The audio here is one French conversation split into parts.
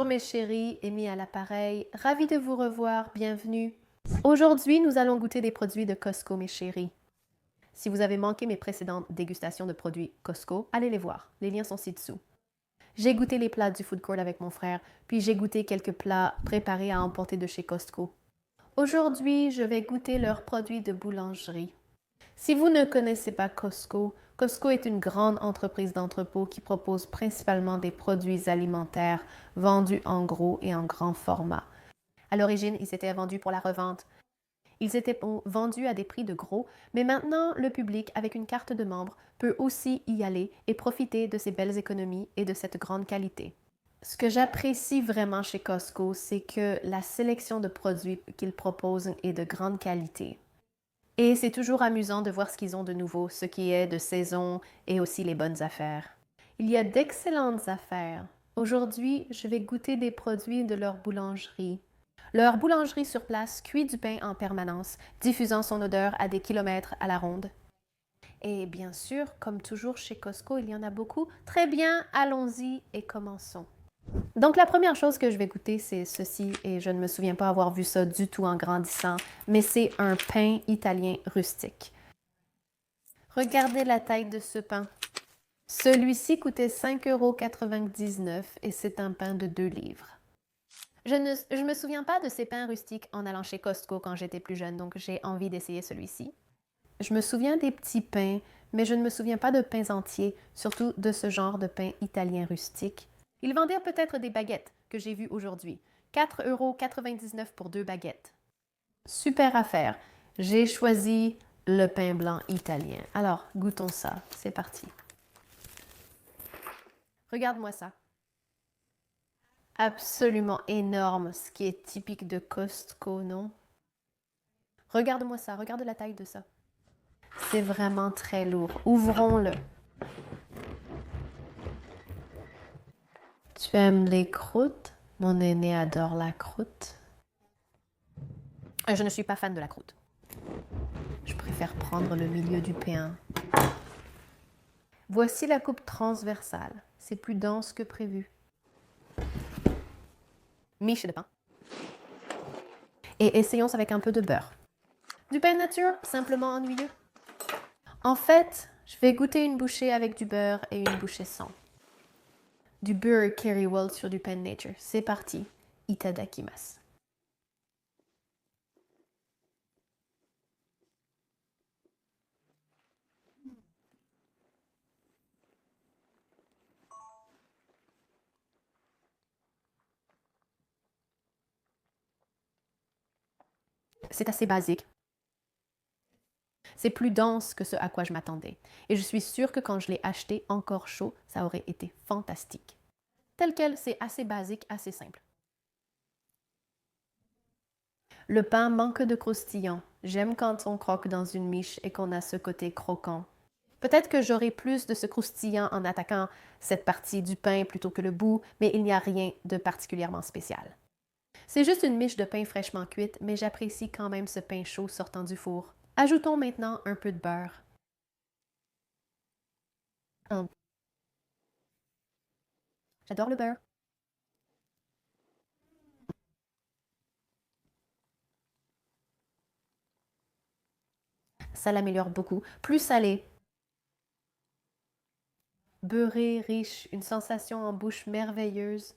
mes chéris, Amy à l'appareil, ravie de vous revoir, bienvenue. Aujourd'hui, nous allons goûter des produits de Costco, mes chéris. Si vous avez manqué mes précédentes dégustations de produits Costco, allez les voir, les liens sont ci-dessous. J'ai goûté les plats du food court avec mon frère, puis j'ai goûté quelques plats préparés à emporter de chez Costco. Aujourd'hui, je vais goûter leurs produits de boulangerie. Si vous ne connaissez pas Costco, Costco est une grande entreprise d'entrepôt qui propose principalement des produits alimentaires vendus en gros et en grand format. À l'origine, ils étaient vendus pour la revente. Ils étaient vendus à des prix de gros, mais maintenant, le public, avec une carte de membre, peut aussi y aller et profiter de ces belles économies et de cette grande qualité. Ce que j'apprécie vraiment chez Costco, c'est que la sélection de produits qu'ils proposent est de grande qualité. Et c'est toujours amusant de voir ce qu'ils ont de nouveau, ce qui est de saison et aussi les bonnes affaires. Il y a d'excellentes affaires. Aujourd'hui, je vais goûter des produits de leur boulangerie. Leur boulangerie sur place cuit du pain en permanence, diffusant son odeur à des kilomètres à la ronde. Et bien sûr, comme toujours chez Costco, il y en a beaucoup. Très bien, allons-y et commençons. Donc la première chose que je vais goûter, c'est ceci, et je ne me souviens pas avoir vu ça du tout en grandissant, mais c'est un pain italien rustique. Regardez la taille de ce pain. Celui-ci coûtait 5,99 € et c'est un pain de 2 livres. Je ne me souviens pas de ces pains rustiques en allant chez Costco quand j'étais plus jeune, donc j'ai envie d'essayer celui-ci. Je me souviens des petits pains, mais je ne me souviens pas de pains entiers, surtout de ce genre de pain italien rustique. Ils vendaient peut-être des baguettes que j'ai vues aujourd'hui. 4,99 € pour 2 baguettes. Super affaire. J'ai choisi le pain blanc italien. Alors, goûtons ça. C'est parti. Regarde-moi ça. Absolument énorme, ce qui est typique de Costco, non? Regarde-moi ça. Regarde la taille de ça. C'est vraiment très lourd. Ouvrons-le. Tu aimes les croûtes? Mon aîné adore la croûte. Je ne suis pas fan de la croûte. Je préfère prendre le milieu du pain. Voici la coupe transversale. C'est plus dense que prévu. Miche de pain. Et essayons avec un peu de beurre. Du pain nature, simplement ennuyeux. En fait, je vais goûter une bouchée avec du beurre et une bouchée sans. Du beurre Kerrywold sur du pain nature. C'est parti. Itadakimasu. C'est assez basique. C'est plus dense que ce à quoi je m'attendais. Et je suis sûre que quand je l'ai acheté encore chaud, ça aurait été fantastique. Tel quel, c'est assez basique, assez simple. Le pain manque de croustillant. J'aime quand on croque dans une miche et qu'on a ce côté croquant. Peut-être que j'aurai plus de ce croustillant en attaquant cette partie du pain plutôt que le bout, mais il n'y a rien de particulièrement spécial. C'est juste une miche de pain fraîchement cuite, mais j'apprécie quand même ce pain chaud sortant du four. Ajoutons maintenant un peu de beurre. J'adore le beurre. Ça l'améliore beaucoup. Plus salé. Beurré, riche, une sensation en bouche merveilleuse.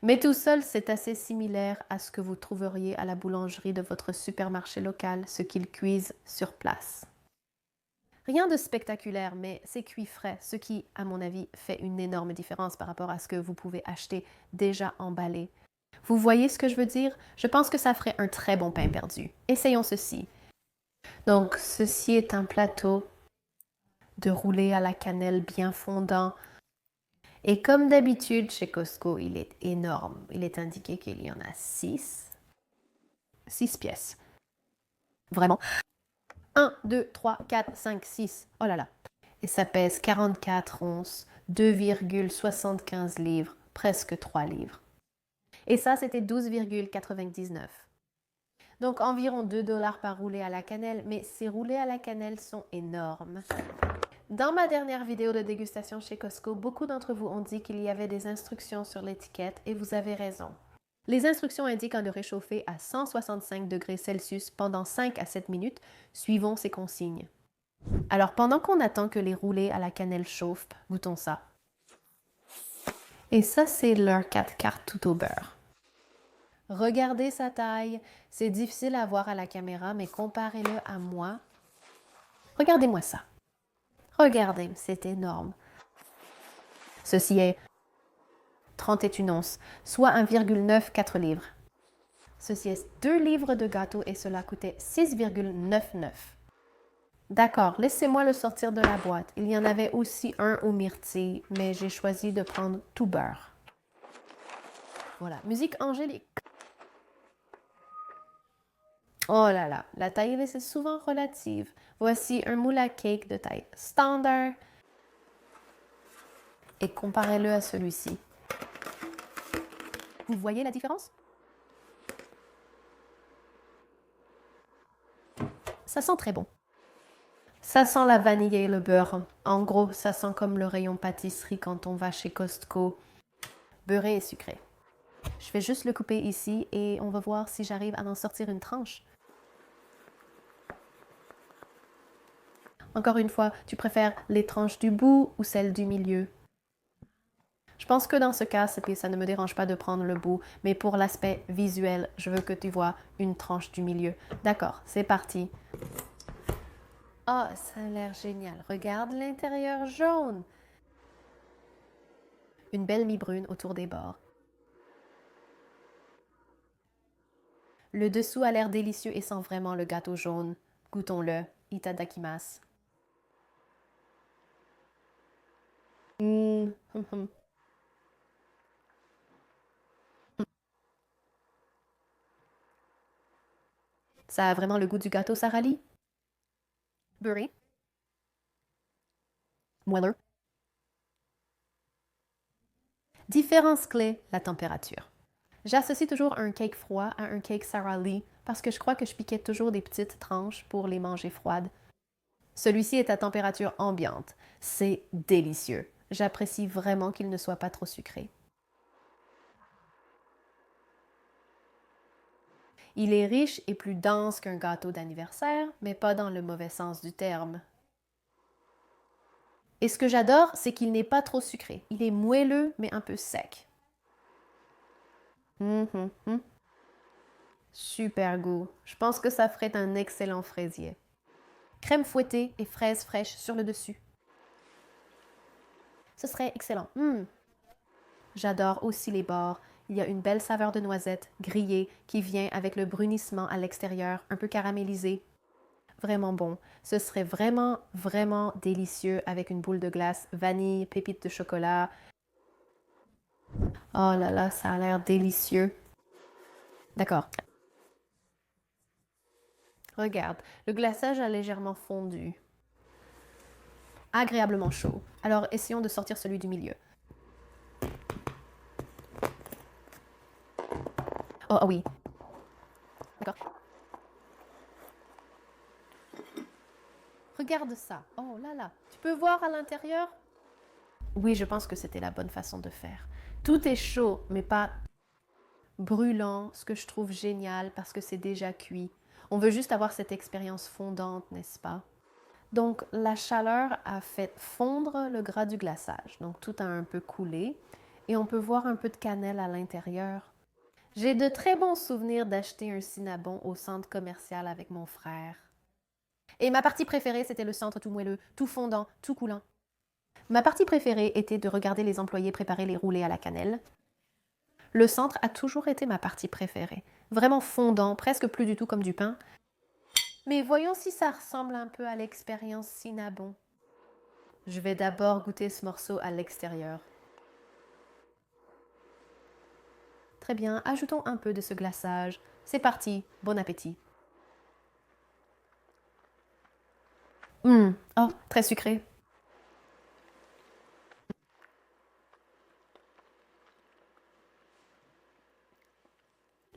Mais tout seul, c'est assez similaire à ce que vous trouveriez à la boulangerie de votre supermarché local, ce qu'ils cuisent sur place. Rien de spectaculaire, mais c'est cuit frais, ce qui, à mon avis, fait une énorme différence par rapport à ce que vous pouvez acheter déjà emballé. Vous voyez ce que je veux dire? Je pense que ça ferait un très bon pain perdu. Essayons ceci. Donc, ceci est un plateau de roulé à la cannelle bien fondant. Et comme d'habitude, chez Costco, il est énorme. Il est indiqué qu'il y en a 6. 6 pièces. Vraiment. 1, 2, 3, 4, 5, 6. Oh là là. Et ça pèse 44 onces, 2,75 livres, presque 3 livres. Et ça, c'était 12,99. Donc environ 2 $ par roulé à la cannelle, mais ces roulés à la cannelle sont énormes. Dans ma dernière vidéo de dégustation chez Costco, beaucoup d'entre vous ont dit qu'il y avait des instructions sur l'étiquette et vous avez raison. Les instructions indiquent à le réchauffer à 165 degrés Celsius pendant 5 à 7 minutes, suivons ces consignes. Alors pendant qu'on attend que les roulés à la cannelle chauffent, goûtons ça. Et ça, c'est leur 4 quarts tout au beurre. Regardez sa taille. C'est difficile à voir à la caméra, mais comparez-le à moi. Regardez-moi ça. Regardez, c'est énorme. Ceci est 31 onces, soit 1,94 livres. Ceci est 2 livres de gâteau et cela coûtait 6,99. D'accord, laissez-moi le sortir de la boîte. Il y en avait aussi un aux myrtilles, mais j'ai choisi de prendre tout beurre. Voilà, musique angélique. Oh là là, la taille est souvent relative. Voici un moule à cake de taille standard et comparez-le à celui-ci. Vous voyez la différence? Ça sent très bon. Ça sent la vanille et le beurre. En gros, ça sent comme le rayon pâtisserie quand on va chez Costco. Beurré et sucré. Je vais juste le couper ici et on va voir si j'arrive à en sortir une tranche. Encore une fois, tu préfères les tranches du bout ou celles du milieu? Je pense que dans ce cas, ça ne me dérange pas de prendre le bout, mais pour l'aspect visuel, je veux que tu vois une tranche du milieu. D'accord, c'est parti. Oh, ça a l'air génial. Regarde l'intérieur jaune. Une belle mi-brune autour des bords. Le dessous a l'air délicieux et sent vraiment le gâteau jaune. Goûtons-le. Itadakimasu. Ça a vraiment le goût du gâteau Sara Lee. Beurré. Moelleux. Différence clé, la température. J'associe toujours un cake froid à un cake Sara Lee parce que je crois que je piquais toujours des petites tranches pour les manger froides. Celui-ci est à température ambiante. C'est délicieux. J'apprécie vraiment qu'il ne soit pas trop sucré. Il est riche et plus dense qu'un gâteau d'anniversaire, mais pas dans le mauvais sens du terme. Et ce que j'adore, c'est qu'il n'est pas trop sucré. Il est moelleux, mais un peu sec. Super goût. Je pense que ça ferait un excellent fraisier. Crème fouettée et fraises fraîches sur le dessus. Ce serait excellent. J'adore aussi les bords. Il y a une belle saveur de noisette grillée qui vient avec le brunissement à l'extérieur, un peu caramélisé. Vraiment bon. Ce serait vraiment, vraiment délicieux avec une boule de glace, vanille, pépites de chocolat. Oh là là, ça a l'air délicieux. D'accord. Regarde, le glaçage a légèrement fondu. Agréablement chaud. Alors essayons de sortir celui du milieu. Oh, oh oui. D'accord. Regarde ça. Oh là là. Tu peux voir à l'intérieur? Oui, je pense que c'était la bonne façon de faire. Tout est chaud, mais pas brûlant, ce que je trouve génial parce que c'est déjà cuit. On veut juste avoir cette expérience fondante, n'est-ce pas? Donc, la chaleur a fait fondre le gras du glaçage. Donc, tout a un peu coulé et on peut voir un peu de cannelle à l'intérieur. J'ai de très bons souvenirs d'acheter un Cinnabon au centre commercial avec mon frère. Et ma partie préférée, c'était le centre tout moelleux, tout fondant, tout coulant. Ma partie préférée était de regarder les employés préparer les roulés à la cannelle. Le centre a toujours été ma partie préférée. Vraiment fondant, presque plus du tout comme du pain. Mais voyons si ça ressemble un peu à l'expérience Cinnabon. Je vais d'abord goûter ce morceau à l'extérieur. Très bien, ajoutons un peu de ce glaçage. C'est parti, bon appétit. Oh, très sucré.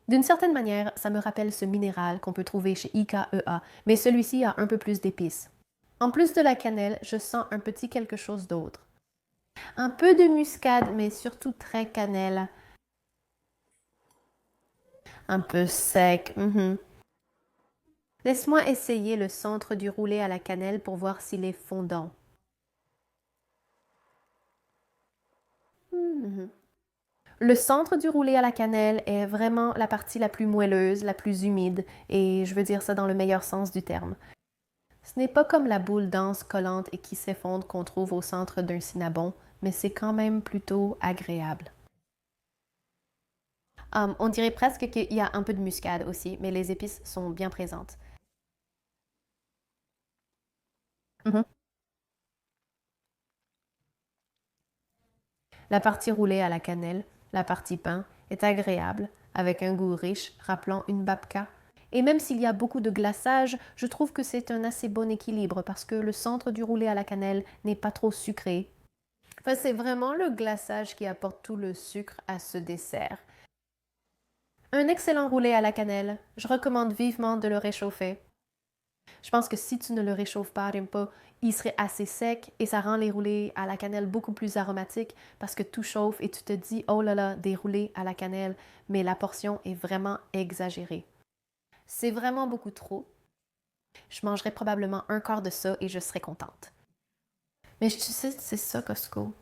D'une certaine manière, ça me rappelle ce minéral qu'on peut trouver chez IKEA, mais celui-ci a un peu plus d'épices. En plus de la cannelle, je sens un petit quelque chose d'autre. Un peu de muscade, mais surtout très cannelle. Un peu sec. Laisse-moi essayer le centre du roulé à la cannelle pour voir s'il est fondant. Mhm. Le centre du roulé à la cannelle est vraiment la partie la plus moelleuse, la plus humide, et je veux dire ça dans le meilleur sens du terme. Ce n'est pas comme la boule dense, collante et qui s'effondre qu'on trouve au centre d'un cinnamon, mais c'est quand même plutôt agréable. On dirait presque qu'il y a un peu de muscade aussi, mais les épices sont bien présentes. Mhm. La partie roulée à la cannelle, la partie pain, est agréable, avec un goût riche, rappelant une babka. Et même s'il y a beaucoup de glaçage, je trouve que c'est un assez bon équilibre parce que le centre du roulé à la cannelle n'est pas trop sucré. Enfin, c'est vraiment le glaçage qui apporte tout le sucre à ce dessert. Un excellent roulé à la cannelle. Je recommande vivement de le réchauffer. Je pense que si tu ne le réchauffes pas, Rimpo, il serait assez sec et ça rend les roulés à la cannelle beaucoup plus aromatiques parce que tout chauffe et tu te dis, oh là là, des roulés à la cannelle, mais la portion est vraiment exagérée. C'est vraiment beaucoup trop. Je mangerais probablement un quart de ça et je serais contente. Mais tu sais, c'est ça, Costco.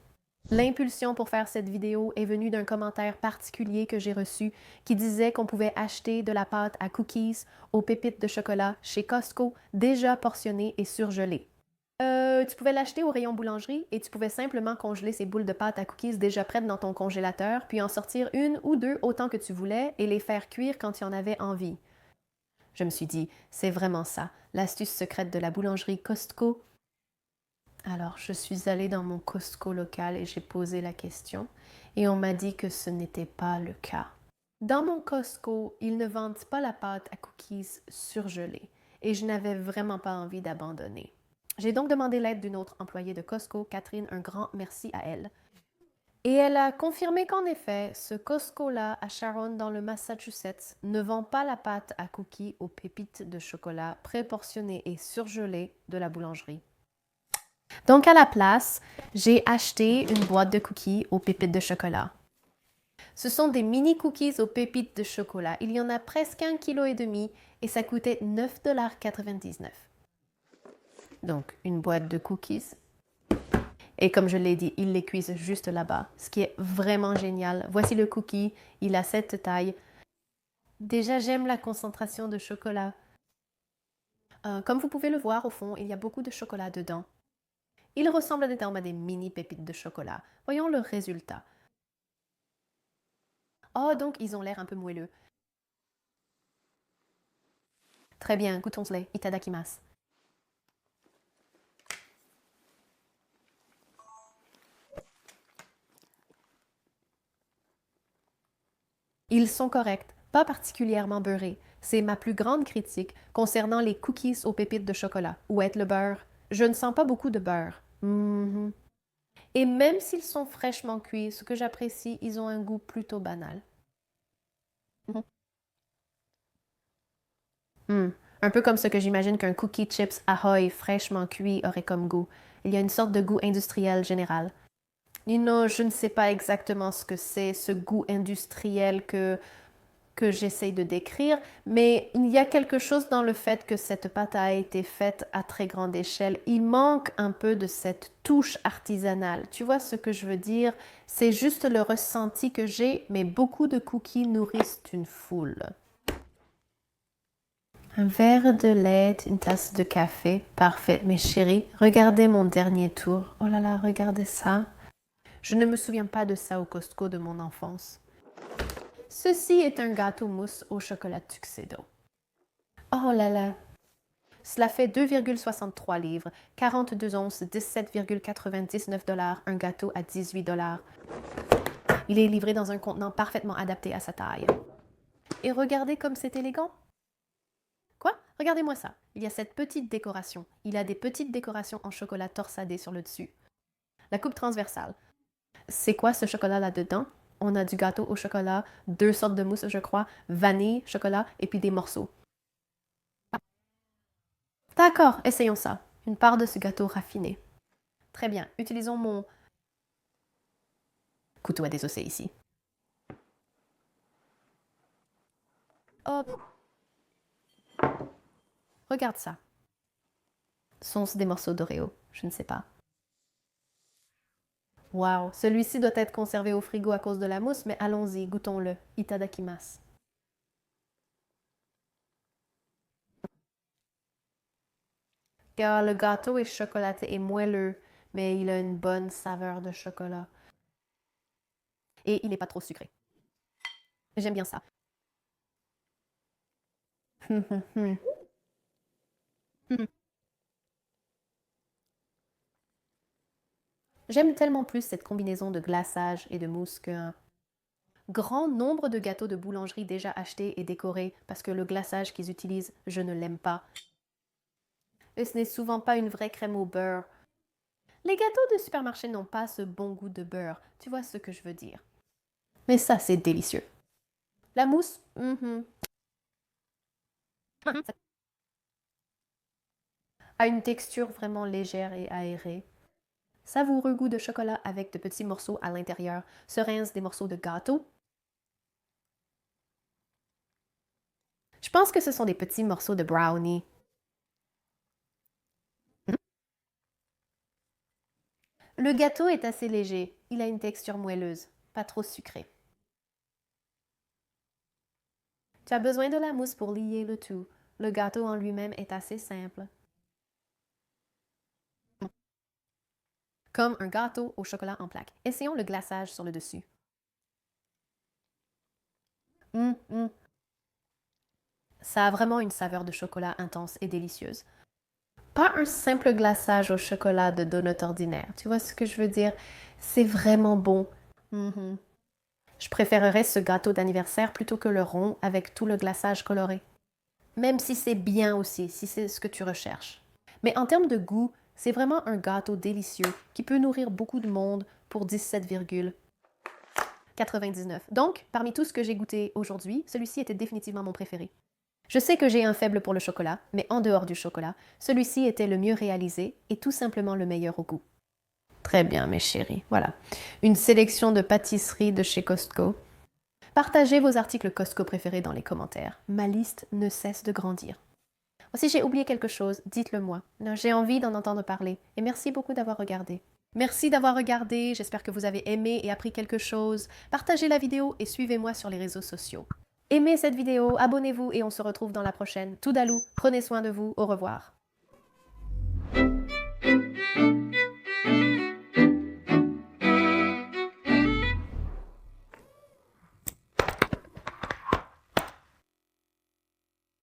L'impulsion pour faire cette vidéo est venue d'un commentaire particulier que j'ai reçu qui disait qu'on pouvait acheter de la pâte à cookies aux pépites de chocolat chez Costco déjà portionnée et surgelée. Tu pouvais l'acheter au rayon boulangerie et tu pouvais simplement congeler ces boules de pâte à cookies déjà prêtes dans ton congélateur, puis en sortir une ou deux autant que tu voulais et les faire cuire quand tu en avais envie. Je me suis dit, c'est vraiment ça, l'astuce secrète de la boulangerie Costco. Alors, je suis allée dans mon Costco local et j'ai posé la question et on m'a dit que ce n'était pas le cas. Dans mon Costco, ils ne vendent pas la pâte à cookies surgelée et je n'avais vraiment pas envie d'abandonner. J'ai donc demandé l'aide d'une autre employée de Costco, Catherine, un grand merci à elle. Et elle a confirmé qu'en effet, ce Costco-là à Sharon dans le Massachusetts ne vend pas la pâte à cookies aux pépites de chocolat préportionnées et surgelées de la boulangerie. Donc, à la place, j'ai acheté une boîte de cookies aux pépites de chocolat. Ce sont des mini cookies aux pépites de chocolat. Il y en a presque 1,5 kg et ça coûtait 9,99 $. Donc, une boîte de cookies. Et comme je l'ai dit, ils les cuisent juste là-bas, ce qui est vraiment génial. Voici le cookie, il a cette taille. Déjà, j'aime la concentration de chocolat. Comme vous pouvez le voir au fond, il y a beaucoup de chocolat dedans. Il ressemble à des mini pépites de chocolat. Voyons le résultat. Oh, donc ils ont l'air un peu moelleux. Très bien, goûtons-les. Itadakimasu. Ils sont corrects, pas particulièrement beurrés. C'est ma plus grande critique concernant les cookies aux pépites de chocolat. Où est le beurre? Je ne sens pas beaucoup de beurre. Et même s'ils sont fraîchement cuits, ce que j'apprécie, ils ont un goût plutôt banal. Mhm. Hmm. Un peu comme ce que j'imagine qu'un cookie chips Ahoy fraîchement cuit aurait comme goût. Il y a une sorte de goût industriel général. Non, je ne sais pas exactement ce que c'est, ce goût industriel que j'essaye de décrire, mais il y a quelque chose dans le fait que cette pâte a été faite à très grande échelle. Il manque un peu de cette touche artisanale. Tu vois ce que je veux dire? C'est juste le ressenti que j'ai, mais beaucoup de cookies nourrissent une foule. Un verre de lait, une tasse de café. Parfait. Mes chéris, regardez mon dernier tour. Oh là là, regardez ça. Je ne me souviens pas de ça au Costco de mon enfance. Ceci est un gâteau mousse au chocolat Tuxedo. Oh là là! Cela fait 2,63 livres, 42 onces, 17,99 $, un gâteau à 18 $. Il est livré dans un contenant parfaitement adapté à sa taille. Et regardez comme c'est élégant! Quoi? Regardez-moi ça. Il y a cette petite décoration. Il a des petites décorations en chocolat torsadé sur le dessus. La coupe transversale. C'est quoi ce chocolat là-dedans? On a du gâteau au chocolat, deux sortes de mousse, je crois, vanille, chocolat et puis des morceaux. D'accord, essayons ça. Une part de ce gâteau raffiné. Très bien, utilisons mon couteau à désosser ici. Hop. Regarde ça. Sont-ce des morceaux d'Oreo? Je ne sais pas. Waouh, celui-ci doit être conservé au frigo à cause de la mousse, mais allons-y, goûtons-le. Itadakimasu. Car le gâteau est chocolaté et moelleux, mais il a une bonne saveur de chocolat. Et il n'est pas trop sucré. J'aime bien ça. J'aime tellement plus cette combinaison de glaçage et de mousse qu'un grand nombre de gâteaux de boulangerie déjà achetés et décorés parce que le glaçage qu'ils utilisent, je ne l'aime pas. Et ce n'est souvent pas une vraie crème au beurre. Les gâteaux de supermarché n'ont pas ce bon goût de beurre, tu vois ce que je veux dire. Mais ça, c'est délicieux. La mousse, a une texture vraiment légère et aérée. Savoureux goût de chocolat avec de petits morceaux à l'intérieur. Seraient-ce des morceaux de gâteau? Je pense que ce sont des petits morceaux de brownie. Le gâteau est assez léger. Il a une texture moelleuse, pas trop sucrée. Tu as besoin de la mousse pour lier le tout. Le gâteau en lui-même est assez simple. Comme un gâteau au chocolat en plaques. Essayons le glaçage sur le dessus. Ça a vraiment une saveur de chocolat intense et délicieuse. Pas un simple glaçage au chocolat de donut ordinaire. Tu vois ce que je veux dire? C'est vraiment bon. Je préférerais ce gâteau d'anniversaire plutôt que le rond avec tout le glaçage coloré. Même si c'est bien aussi, si c'est ce que tu recherches. Mais en termes de goût, c'est vraiment un gâteau délicieux qui peut nourrir beaucoup de monde pour 17,99. Donc, parmi tout ce que j'ai goûté aujourd'hui, celui-ci était définitivement mon préféré. Je sais que j'ai un faible pour le chocolat, mais en dehors du chocolat, celui-ci était le mieux réalisé et tout simplement le meilleur au goût. Très bien, mes chéris. Voilà. Une sélection de pâtisseries de chez Costco. Partagez vos articles Costco préférés dans les commentaires. Ma liste ne cesse de grandir. Si j'ai oublié quelque chose, dites-le moi. J'ai envie d'en entendre parler. Et merci beaucoup d'avoir regardé. Merci d'avoir regardé. J'espère que vous avez aimé et appris quelque chose. Partagez la vidéo et suivez-moi sur les réseaux sociaux. Aimez cette vidéo, abonnez-vous et on se retrouve dans la prochaine. Toudalou, prenez soin de vous. Au revoir.